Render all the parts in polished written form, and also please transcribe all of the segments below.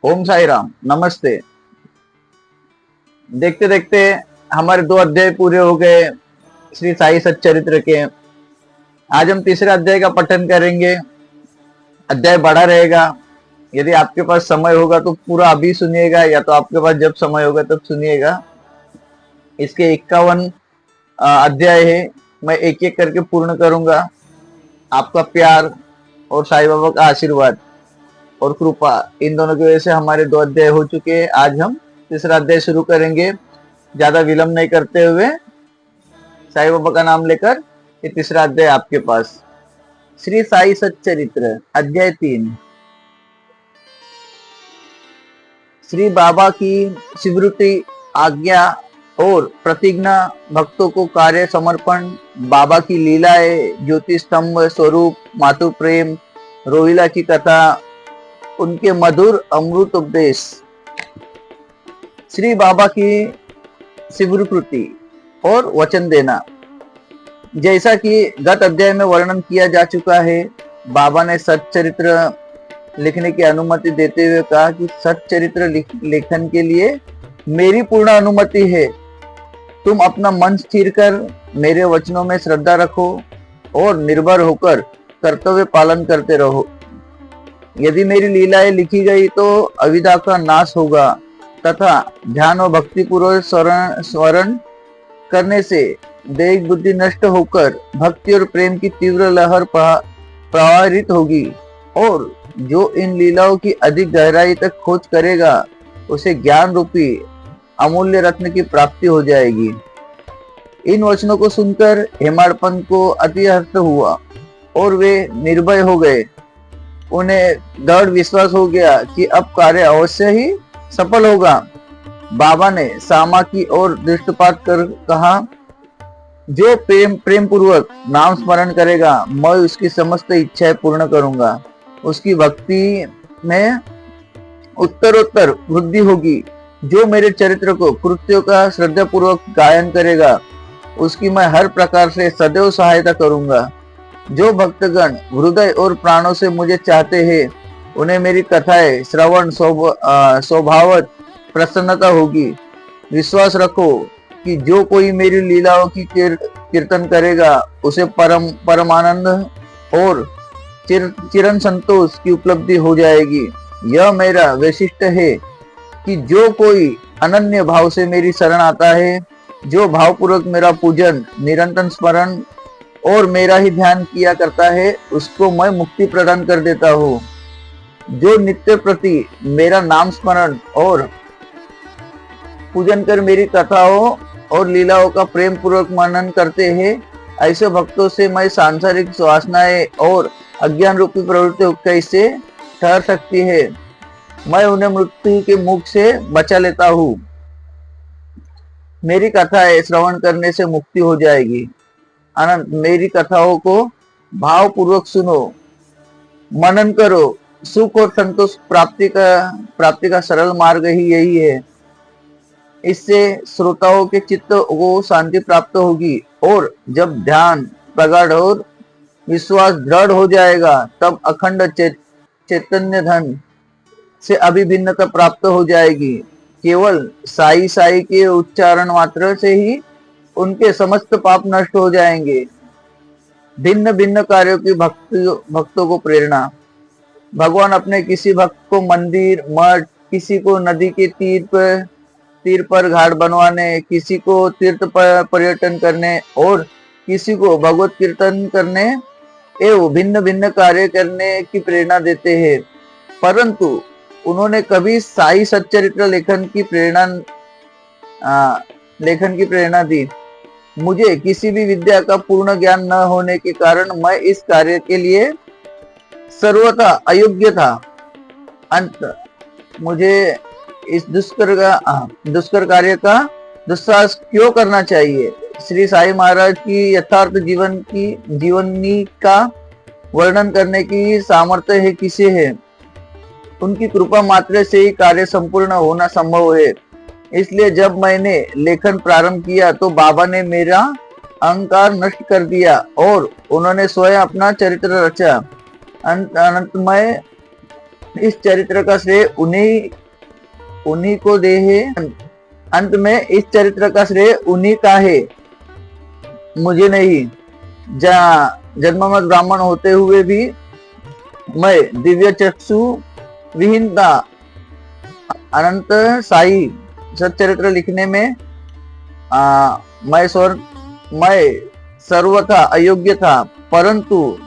ओम साई राम। नमस्ते। देखते देखते हमारे 2 अध्याय पूरे हो गए श्री साई सच्चरित्र के। आज हम तीसरे अध्याय का पठन करेंगे। अध्याय बड़ा रहेगा। यदि आपके पास समय होगा तो पूरा अभी सुनिएगा, या तो आपके पास जब समय होगा तब सुनिएगा। इसके 51 अध्याय है। मैं एक एक करके पूर्ण करूंगा। आपका प्यार और साईं बाबा का आशीर्वाद और कृपा, इन दोनों की वजह से हमारे 2 अध्याय हो चुके हैं। आज हम तीसरा अध्याय शुरू करेंगे। ज्यादा विलंब नहीं करते हुए साईं बाबा का नाम लेकर ये तीसरा अध्याय आपके पास। श्री साई सच्चरित्र अध्याय 3। श्री बाबा की स्वीकृति, आज्ञा और प्रतिज्ञा, भक्तों को कार्य समर्पण, बाबा की लीलाएं, ज्योति स्तंभ स्वरूप, मातु प्रेम, रोहिला की कथा, उनके मधुर अमृत उपदेश। श्री बाबा की स्वीकृति और वचन देना। जैसा कि गत अध्याय में वर्णन किया जा चुका है, बाबा ने सच्चरित्र लिखने की अनुमति देते हुए कहा कि सच्चरित्र लेखन के लिए मेरी पूर्ण अनुमति है। तुम अपना मन स्थिर कर मेरे वचनों में श्रद्धा रखो और निर्भर होकर कर्तव्य पालन करते रहो। यदि मेरी लीलाएं लिखी गई तो अविद्या का नाश होगा तथा ध्यान और भक्ति पूर्वक स्मरण करने से दैहिक बुद्धि नष्ट होकर भक्ति और प्रेम की तीव्र लहर प्रवाहित होगी, और जो इन लीलाओं की अधिक गहराई तक खोज करेगा उसे ज्ञान रूपी अमूल्य रत्न की प्राप्ति हो जाएगी। इन वचनों को सुनकर हेमाडपंत को अति हर्ष हुआ और वे निर्भय हो गए। उन्हें दृढ़ विश्वास हो गया कि अब कार्य अवश्य ही सफल होगा। बाबा ने सामा की ओर दृष्टिपात कर कहा, जो प्रेम पूर्वक नाम स्मरण करेगा मैं उसकी समस्त इच्छाएं पूर्ण करूंगा। उसकी भक्ति में उत्तरोत्तर वृद्धि होगी। जो मेरे चरित्र को कृत्यों का श्रद्धा पूर्वक गायन करेगा उसकी मैं हर प्रकार से सदैव सहायता करूंगा। जो भक्तगण हृदय और प्राणों से मुझे चाहते हैं उन्हें मेरी कथाएं श्रवण स्वभावत प्रसन्नता होगी। विश्वास रखो कि जो कोई मेरी लीलाओं की कीर्तन करेगा उसे परमानंद और चिरन संतोष की उपलब्धि हो जाएगी। यह मेरा वैशिष्ट है कि जो कोई अनन्य भाव से मेरी शरण आता है, जो भावपूर्वक मेरा पूजन, निरंतर स्मरण और मेरा ही ध्यान किया करता है, उसको मैं मुक्ति प्रदान कर देता हूँ। जो नित्य प्रति मेरा नाम स्मरण और पूजन कर मेरी कथाओं और लीलाओं का प्रेम पूर्वक मनन करते हैं, ऐसे भक्तों से मैं सांसारिक वासनाएं और अज्ञान रूपी प्रवृत्ति कैसे ठहर सकती है। मैं उन्हें मृत्यु के मुख से बचा लेता हूँ। मेरी कथाएं श्रवण करने से मुक्ति हो जाएगी। अनंत मेरी कथाओं को भाव पूर्वक सुनो, मनन करो। सुख और संतोष प्राप्ति का सरल मार्ग ही यही है। इससे श्रोताओं के चित्त को शांति प्राप्त होगी, और जब ध्यान प्रगाढ़ और विश्वास दृढ़ हो जाएगा तब अखंड चैतन्य धन से अभिभिन्नता प्राप्त हो जाएगी। केवल साई साई के उच्चारण मात्र से ही उनके समस्त पाप नष्ट हो जाएंगे। भिन्न भिन्न कार्यों की भक्तों को प्रेरणा। भगवान अपने किसी भक्त को मंदिर, मठ, किसी को नदी के तीर पर घाट बनवाने, किसी को तीर्थ पर्यटन करने और किसी को भगवत कीर्तन करने एवं भिन्न भिन्न कार्य करने की प्रेरणा देते हैं, परंतु उन्होंने कभी साई सच्चरित्र लेखन की प्रेरणा दी। मुझे किसी भी विद्या का पूर्ण ज्ञान न होने के कारण मैं इस कार्य के लिए सर्वथा अयोग्य था। अंत मुझे इस दुष्कर कार्य का दुस्साहस क्यों करना चाहिए। श्री साई महाराज की यथार्थ जीवनी का वर्णन करने की सामर्थ्य है किसे है। उनकी कृपा मात्र से ही कार्य संपूर्ण होना संभव है। इसलिए जब मैंने लेखन प्रारंभ किया तो बाबा ने मेरा अहंकार नष्ट कर दिया और उन्होंने स्वयं अपना चरित्र रचा। अनंतमय इस चरित्र का श्रेय उन्हीं उन्हीं को दे है। अंत में इस चरित्र का श्रेय उन्हीं का है, मुझे नहीं। जन्ममत ब्राह्मण होते हुए भी मैं दिव्य चक्षु विहीन था। अनंत साई सच्चरित्र लिखने में मैं सर्वथा अयोग्य था, परंतु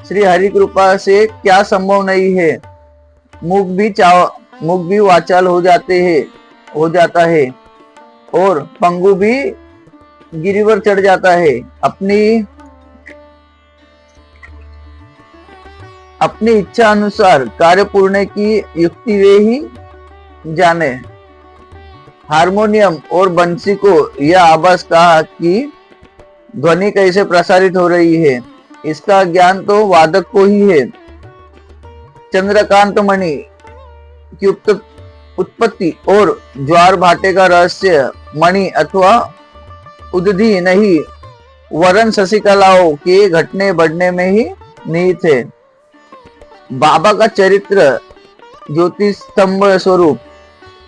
श्री हरि कृपा से क्या संभव नहीं है। मुख भी वाचाल हो जाता है और पंगु भी गिरिवर चढ़ जाता है। अपनी इच्छा अनुसार कार्य पूर्ण की युक्ति वे ही जाने। हारमोनियम और बंसी को यह आवाज कहा कि ध्वनि कैसे प्रसारित हो रही है, इसका ज्ञान तो वादक को ही है। चंद्रकांत मणि की उत्पत्ति और ज्वार भाटे का रहस्य मणि अथवा उदधि नहीं, वरन शशिकलाओं के घटने बढ़ने में ही निहित है। बाबा का चरित्र ज्योतिष स्तंभ स्वरूप।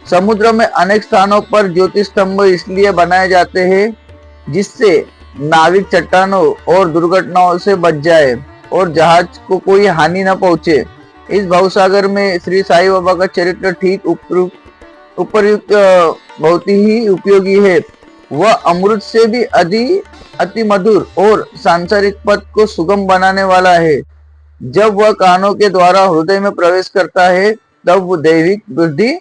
समुद्र में अनेक स्थानों पर ज्योतिष स्तंभ इसलिए बनाए जाते हैं जिससे नाविक चट्टानों और दुर्घटनाओं से बच जाए और जहाज को कोई हानि न पहुंचे। इस भवसागर में श्री साईं बाबा का चरित्र ठीक उपयुक्त बहुत ही उपयोगी है। वह अमृत से भी अति मधुर और सांसारिक पथ को सुगम बनाने वाला है। जब वह कानों के द्वारा हृदय में प्रवेश करता है तब वो दैविक बुद्धि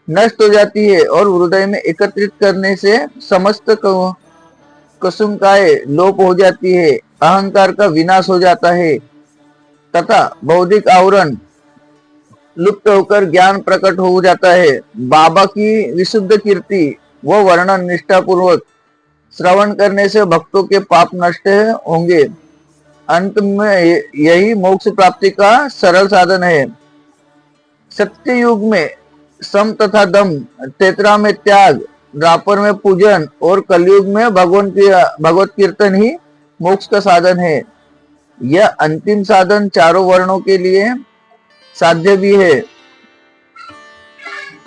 नष्ट हो जाती है और हृदय में एकत्रित करने से समस्त कसुमकाएं लोप हो जाती है, अहंकार का विनाश हो जाता है तथा बौद्धिक आवरण लुप्त होकर ज्ञान प्रकट हो जाता है। बाबा की विशुद्ध कीर्ति व वर्णन निष्ठापूर्वक श्रवण करने से भक्तों के पाप नष्ट होंगे। अंत में यही मोक्ष प्राप्ति का सरल साधन है। सत्य युग में सम तथा दम, तेतरा में त्याग, द्वापर में पूजन और कलयुग में भगवत कीर्तन ही मोक्ष का साधन है। यह अंतिम साधन चारों वर्णों के लिए साध्य भी है।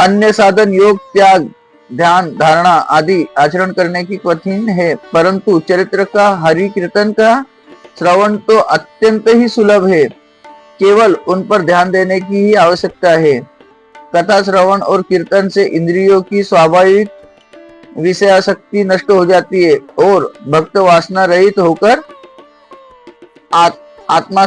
अन्य साधन योग, त्याग, ध्यान, धारणा आदि आचरण करने की कठिन है, परंतु चरित्र का, हरि कीर्तन का श्रवण तो अत्यंत ही सुलभ है। केवल उन पर ध्यान देने की ही आवश्यकता है। कथा श्रवण और कीर्तन से इंद्रियों की स्वाभाविक विषय आसक्ति नष्ट हो जाती है और भक्त वासना रहित होकर आत्म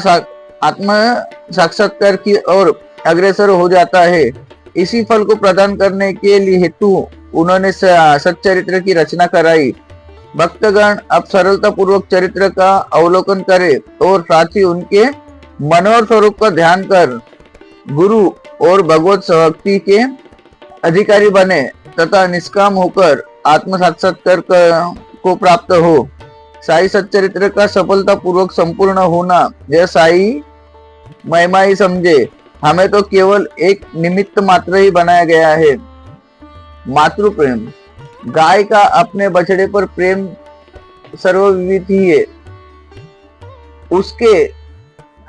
साक्षात्कार की ओर अग्रसर हो जाता है। इसी फल को प्रदान करने के लिए हेतु उन्होंने सच्चरित्र की रचना कराई। भक्तगण अब सरलता पूर्वक चरित्र का अवलोकन करें और साथ ही उनके मनोहर स्वरूप का ध्यान कर गुरु और भगवत भक्ति के अधिकारी बने तथा निष्काम होकर आत्म साक्षात्कार को प्राप्त हो। साई सच्चरित्र का सफलता पूर्वक संपूर्ण होना यह साई महिमा ही समझे। हमें तो केवल एक निमित्त मात्र ही बनाया गया है। मातृ प्रेम। गाय का अपने बछड़े पर प्रेम सर्वविदित ही है। उसके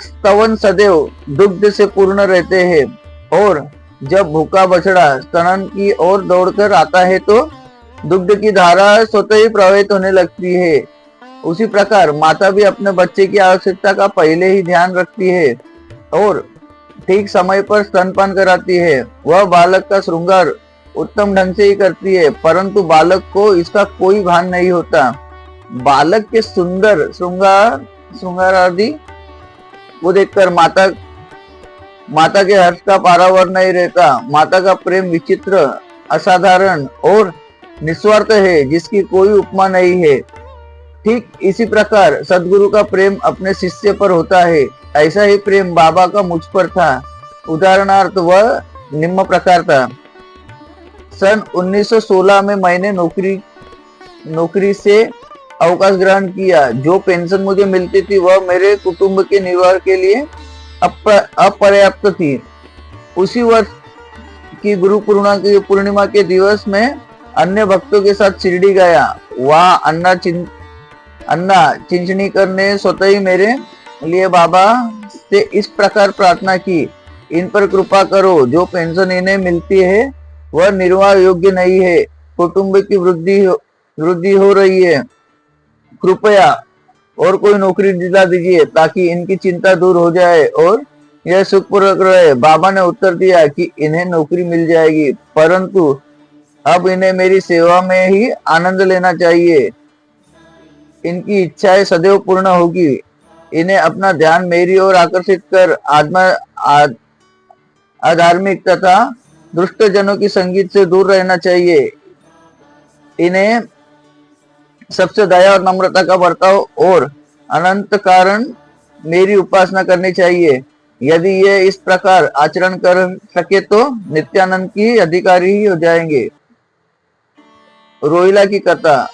स्तवन सदैव दुग्ध से पूर्ण रहते हैं और जब भूखा बछड़ा स्तनन की ओर दौड़कर आता है तो दुग्ध की धारा स्वतः ही प्रवाहित होने लगती है। उसी प्रकार माता भी अपने बच्चे की आवश्यकता का पहले ही ध्यान रखती है और ठीक समय पर स्तनपान कराती है। वह बालक का श्रृंगार उत्तम ढंग से ही करती है, परंतु बालक को इसका कोई भान नहीं होता। बालक के सुंदर श्रृंगार आदि वो देखकर माता के हर्ष का पारावार नहीं रहता। माता का प्रेम विचित्र, असाधारण और निस्वार्थ है, जिसकी कोई उपमा नहीं है। ठीक इसी प्रकार सदगुरु का प्रेम अपने शिष्य पर होता है। ऐसा ही प्रेम बाबा का मुझ पर था। उदाहरणार्थ वह निम्न प्रकार था। सन 1916 में मैंने नौकरी से अवकाश ग्रहण किया। जो पेंशन मुझे मिलती थी वह मेरे कुटुंब के निर्वाह के लिए अपर्याप्त थी। उसी वर्ष की गुरु पूर्णिमा के दिवस में अन्य भक्तों के साथ शिरडी गया। वहां अन्ना चिंचनीकर ने स्वतः ही मेरे लिए बाबा से इस प्रकार प्रार्थना की, इन पर कृपा करो। जो पेंशन इन्हें मिलती है वह निर्वाह योग्य नहीं है। कुटुंब की वृद्धि हो रही है। कृपया और कोई नौकरी दिला दीजिए ताकि इनकी चिंता दूर हो जाए और यह सुखपूर्वक रहे। बाबा ने उत्तर दिया कि इन्हें नौकरी मिल जाएगी, परंतु अब इन्हें मेरी सेवा में ही आनंद लेना चाहिए। इनकी इच्छाएं सदैव पूर्ण होगी। इन्हें अपना ध्यान मेरी ओर आकर्षित कर अधार्मिक तथा दुष्ट जनों की संगीत से दूर रहना चाहिए। इन्हें सबसे दया और नम्रता का बर्ताव और अनंत कारण मेरी उपासना करनी चाहिए। यदि ये इस प्रकार आचरण कर सके तो नित्यानंद की अधिकारी ही हो जाएंगे। रोहिला की कथा।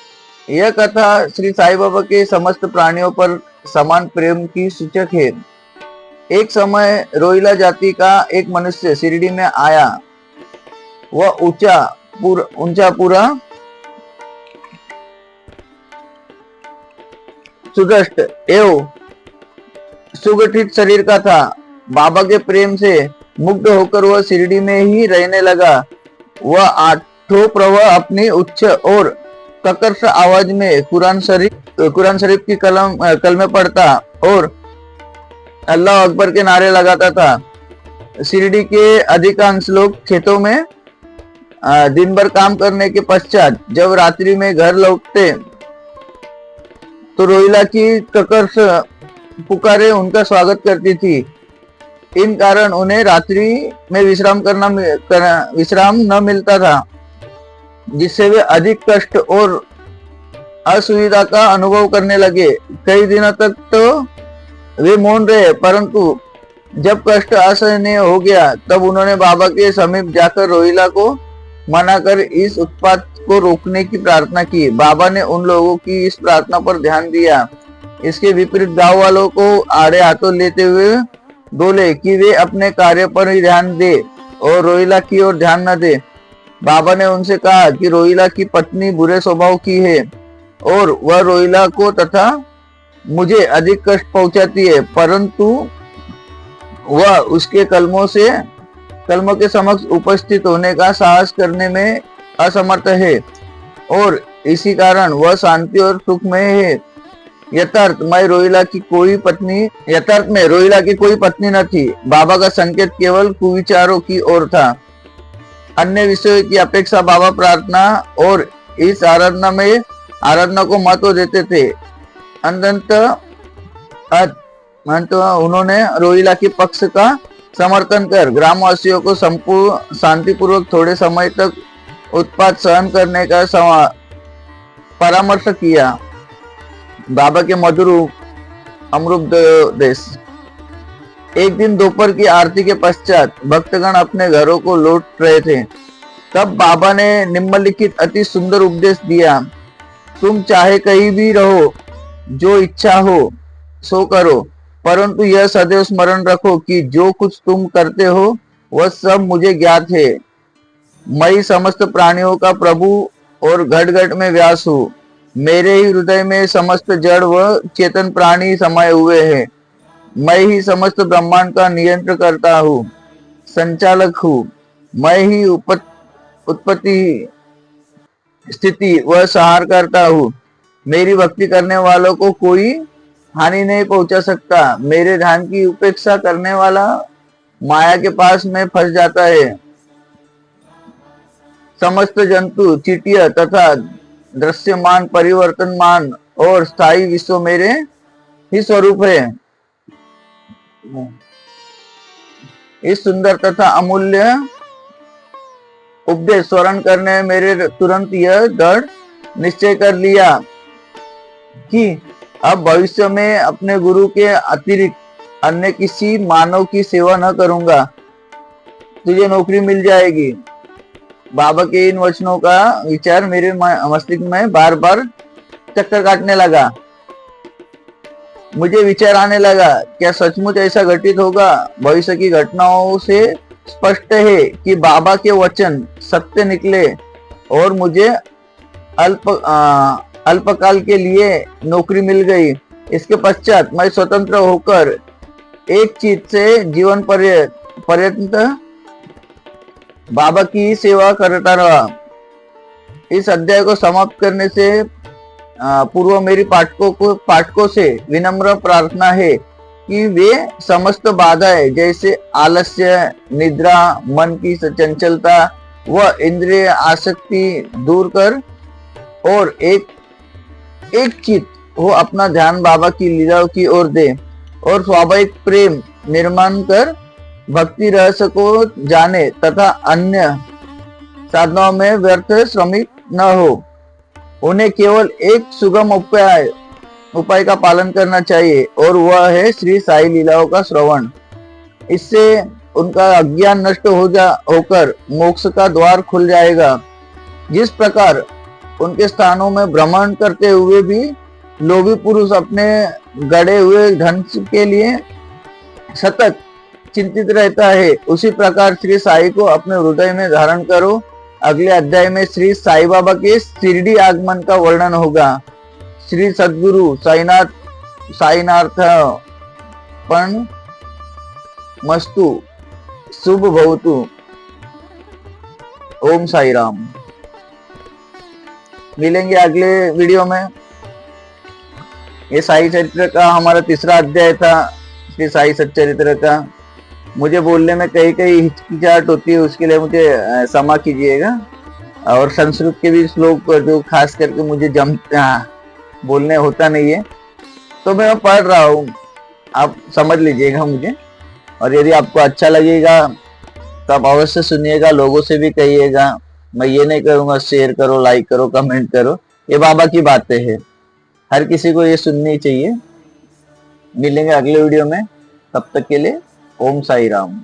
यह कथा श्री साईं बाबा के समस्त प्राणियों पर समान प्रेम की सूचक है। एक समय रोहिला जाति का एक मनुष्य शिरडी में आया। वह ऊंचा पूरा सुदृष्ट एवं सुगठित शरीर का था। बाबा के प्रेम से मुग्ध होकर वह शिरडी में ही रहने लगा। वह आठों प्रवाह अपनी उच्च और कर्कश आवाज में कुरान शरीफ की कलमे पढ़ता और अल्लाह अकबर के नारे लगाता था। शिरडी के अधिकांश लोग खेतों में दिन भर काम करने के पश्चात जब रात्रि में घर लौटते तो रोहिला की कर्कश पुकारे उनका स्वागत करती थी। इन कारण उन्हें रात्रि में विश्राम न मिलता था, जिससे वे अधिक कष्ट और असुविधा का अनुभव करने लगे। कई दिनों तक तो वे मौन रहे, परंतु जब कष्ट असहनीय हो गया तब उन्होंने बाबा के समीप जाकर रोहिला को मनाकर इस उत्पात को रोकने की प्रार्थना की। बाबा ने उन लोगों की इस प्रार्थना पर ध्यान दिया। इसके विपरीत गांव वालों को आड़े हाथों लेते हुए बोले कि वे अपने कार्य पर ही ध्यान दे और रोहिला की ओर ध्यान न दे। बाबा ने उनसे कहा कि रोहिला की पत्नी बुरे स्वभाव की है और वह रोहिला को तथा मुझे अधिक कष्ट पहुंचाती है, परंतु वह उसके कलमों के समक्ष उपस्थित होने का साहस करने में असमर्थ है और इसी कारण वह शांति और सुख में है। यथार्थ में रोहिला की कोई पत्नी न थी। बाबा का संकेत केवल कुविचारों की ओर था। अन्य विषयों की अपेक्षा बाबा प्रार्थना और इस आराधना को महत्व देते थे। अंततः उन्होंने रोहिला के पक्ष का समर्थन कर ग्रामवासियों को संपूर्ण शांतिपूर्वक थोड़े समय तक उत्पात सहन करने का परामर्श किया। बाबा के मधुर अमृतोपदेश। एक दिन दोपहर की आरती के पश्चात भक्तगण अपने घरों को लौट रहे थे। तब बाबा ने निम्नलिखित अति सुंदर उपदेश दिया। तुम चाहे कहीं भी रहो, जो इच्छा हो सो करो, परंतु यह सदैव स्मरण रखो कि जो कुछ तुम करते हो वह सब मुझे ज्ञात है। मैं ही समस्त प्राणियों का प्रभु और घट घट में व्यास हूँ। मेरे ही हृदय में समस्त जड़ व चेतन प्राणी समाये हुए हैं। मैं ही समस्त ब्रह्मांड का नियंत्रण करता हूँ, संचालक हूँ। मैं ही उत्पत्ति स्थिति व संहार करता हूँ। मेरी भक्ति करने वालों को कोई हानि नहीं पहुंचा सकता। मेरे ध्यान की उपेक्षा करने वाला माया के पास में फंस जाता है। समस्त जंतु, चींटियां तथा दृश्यमान, परिवर्तनमान और स्थायी विश्व मेरे ही स्वरूप है। इस सुंदर तथा अमूल्य उपदेश स्मरण करने मेरे तुरंत यह दृढ़ निश्चय कर लिया कि अब भविष्य में अपने गुरु के अतिरिक्त अन्य किसी मानव की सेवा न करूंगा। तुझे नौकरी मिल जाएगी। बाबा के इन वचनों का विचार मेरे मस्तिष्क में बार बार चक्कर काटने लगा। मुझे विचार आने लगा, क्या सचमुच ऐसा घटित होगा? भविष्य की घटनाओं से स्पष्ट है कि बाबा के वचन सत्य निकले और मुझे अल्पकाल के लिए नौकरी मिल गई। इसके पश्चात मैं स्वतंत्र होकर एक चीज से जीवन पर्यंत पर्यंत बाबा की सेवा करता रहा। इस अध्याय को समाप्त करने से पूर्व मेरी पाठकों से विनम्र प्रार्थना है कि वे समस्त बाधाएं जैसे आलस्य, निद्रा, मन की चंचलता व इंद्रिय आसक्ति दूर कर और एक चित हो अपना ध्यान बाबा की लीलाओं की ओर दे और स्वाभाविक प्रेम निर्माण कर भक्ति रहस्य को जाने तथा अन्य साधनाओं में व्यर्थ श्रमिक न हो। उन्हें केवल एक सुगम उपाय का पालन करना चाहिए और वह है श्री साई लीलाओं का श्रवण। इससे उनका अज्ञान नष्ट होकर मोक्ष का द्वार खुल जाएगा। जिस प्रकार उनके स्थानों में भ्रमण करते हुए भी लोभी पुरुष अपने गड़े हुए धन के लिए सतत चिंतित रहता है, उसी प्रकार श्री साई को अपने हृदय में धारण करो। अगले अध्याय में श्री साई बाबा के शिरडी आगमन का वर्णन होगा। श्री सद्गुरु साईनाथ पण मस्तु, शुभ भवतु। ओम साई राम। मिलेंगे अगले वीडियो में। ये साई चरित्र का हमारा तीसरा अध्याय था, श्री साई सच्चरित्र का। मुझे बोलने में कई हिचकिचाहट होती है, उसके लिए मुझे क्षमा कीजिएगा। और संस्कृत के भी श्लोक जो खास करके मुझे बोलने होता नहीं है, तो मैं पढ़ रहा हूँ, आप समझ लीजिएगा मुझे। और यदि आपको अच्छा लगेगा तो आप अवश्य सुनिएगा, लोगों से भी कहिएगा। मैं ये नहीं करूँगा शेयर करो, लाइक करो, कमेंट करो, ये बाबा की बातें हैं, हर किसी को ये सुननी चाहिए। मिलेंगे अगले वीडियो में, तब तक के लिए ओम साई राम।